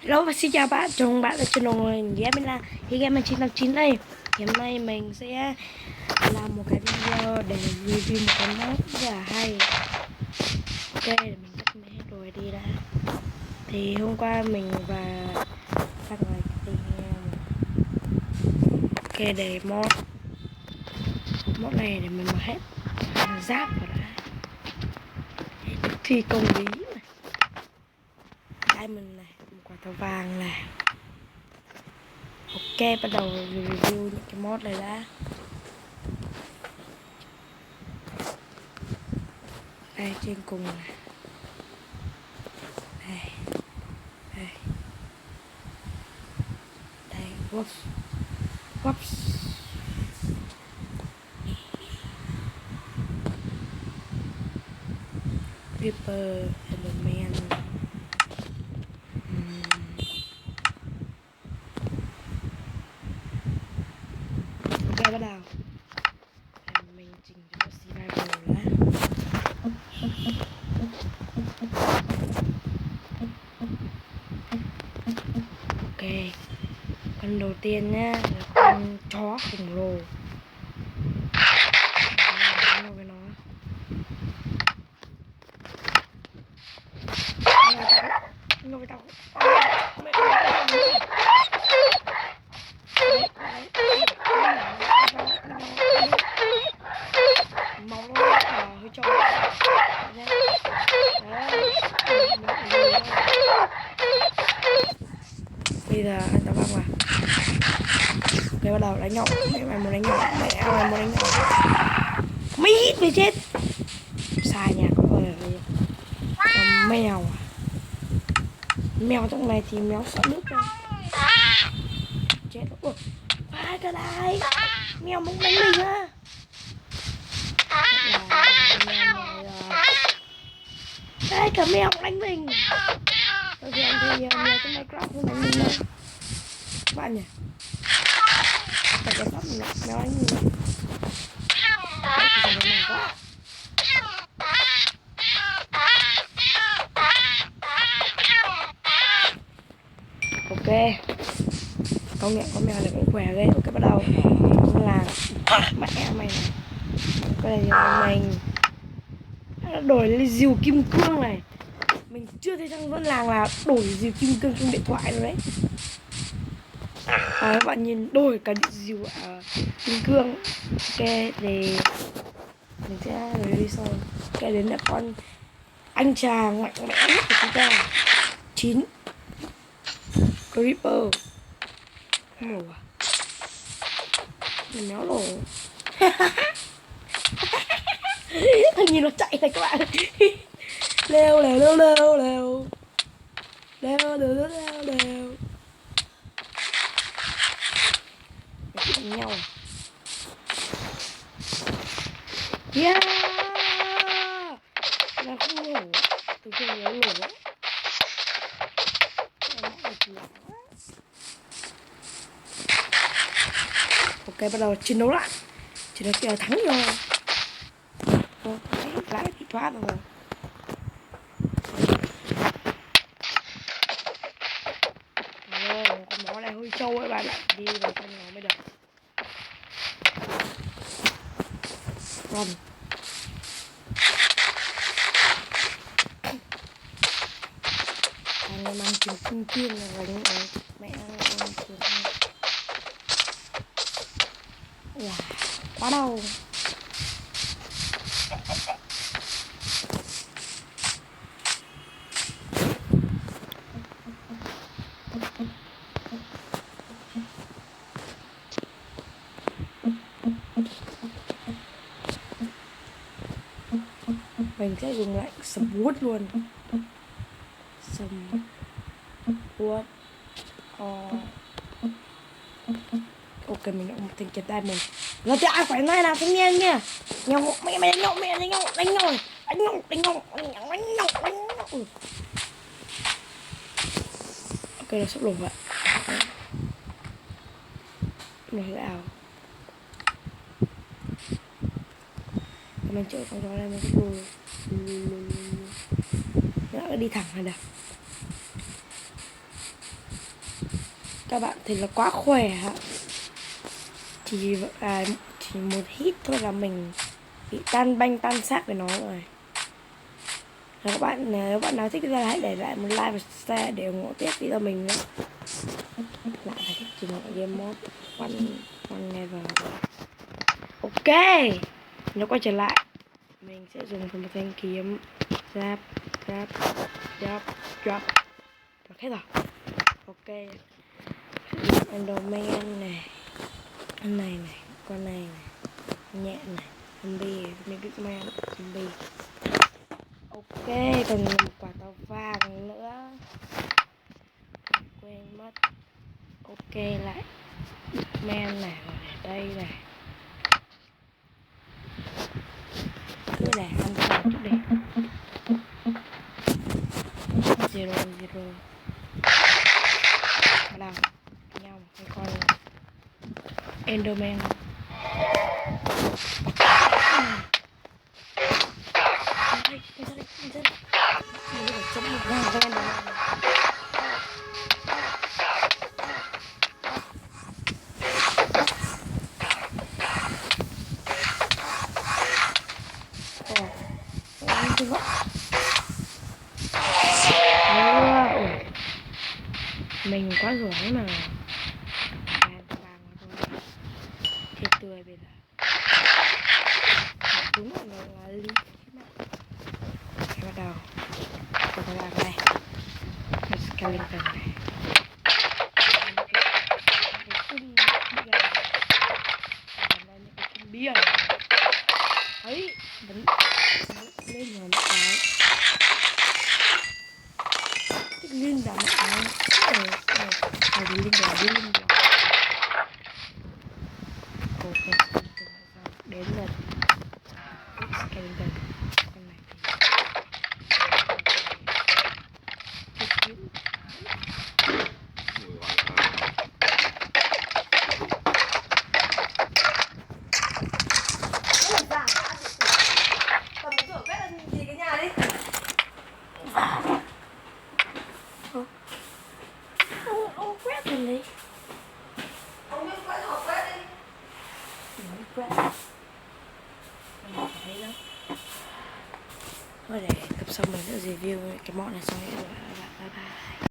Hello và xin chào bạn, chào mừng bạn đã trên mình ghé bên là Game 989 đây. Thì hôm nay mình sẽ làm một cái video để review một cái mod rất là hay. Ok, để mình tắt hết rồi đi đã. Thì hôm qua mình và các người tìm ok để mod này để mình mặc hết giáp vào đã. Phi công lý này, diamond này, một quả tàu vàng này. Ok, bắt đầu review những cái mod này đã. Đây trên cùng này. Đây. Đây. Đây. Whoops. Whoops. Reaper Enderman. Ok, bắt đầu. Mình chỉnh cho survival đã. Ok, con đầu tiên nhá là con chó khổng lồ. Đánh với nó. Nó với tao. Máu nó hơi trâu. Bây giờ anh ta băng vào. Ok, bắt đầu đánh nhau. Mày muốn đánh nhau. Mày muốn đánh nhau. Mày hít mày chết. Sai nhạc rồi. Mèo. Mèo trong này thì mèo sợ nước đâu. Chết rồi. Ai cái này. Mèo muốn đánh mình á. Đây cả mèo cũng đánh mình. Bây giờ thì mèo trong Minecraft không đánh mình đâu. Các bạn nhỉ. Thật cái pháp mèo đánh mình. Ok, công nhận con mèo này cũng khỏe ghê. Ok, bắt đầu là mẹ mày này. Cái này mình đã đổi lên diều kim cương này. Mình chưa thấy trong dân làng là đổi diều kim cương trong điện thoại rồi đấy. Các bạn nhìn đổi cả diều kim cương. Ok, thì mình sẽ rồi đi sau. Ok, đến là con anh chàng mạnh mẽ nhất của chúng ta. 9 Creeper. Nổ à? Mình méo nổ. Nhìn nó chạy này các bạn. Leo leo leo leo leo. Leo leo leo leo leo. Đánh nhau. Yeah. Là không nổ. Từ khi nó nổ. Ok, bắt đầu chiến đấu lại. Chiến đấu kia thắng rồi. Lại bị thoát rồi. Con mó này hơi trâu ấy bạn ạ. Đi vào trong nó mới được. Run. Thằng này mang kiếm kim kim là đánh ở mẹ ăn kiếm. Wow, quá đau. Mình sẽ dùng lại sầm vuốt luôn. Sầm vuốt. Ok, mình đã một thành kiếm diamond. Rồi thì ai phải nói nào thanh niên nha. Nhau mẹ mày đánh nhau, mẹ đánh nhau, đánh nhau, đánh nhau, đánh nhau, đánh nhau, đánh nhau, đánh nhau. Ok, nó sắp đổ vậy. Nó ảo. Mình chơi con chó này mình cứ nó đi thẳng là được. các bạn thấy là quá khỏe hả? Chỉ một hit thôi là mình bị tan banh tan xác với nó rồi. Nếu các bạn nào thích thì hãy để lại một like và share để ủng hộ tiếp video mình nhé. Lại là cái trình game mode one never. Ok, nó quay trở lại. Mình sẽ dùng một thanh kiếm giáp drop hết rồi. Ok, Enderman này, con này này, con này nhẹ này, zombie, Bigman, zombie. Ok, còn một quả tàu vàng nữa, quên mất. Ok, lại Bigman này, rồi để đây này, cứ để ăn vào chút đi. Zero bắt đầu nhau cái con Enderman. Mình quá giỏi mà thiệt tươi bây giờ. Đúng là lý bắt đầu cho các bạn này một skeleton này. Biển ấy vẫn lên rồi một cái lên đá một cái lên rồi ok đến lượt skeleton con này ông quét rồi đấy. Ông biết quét học quét đi. Đừng biết quét. Mình thấy lắm. Thôi để tập xong mình sẽ review cái món này xong rồi. Bye bye.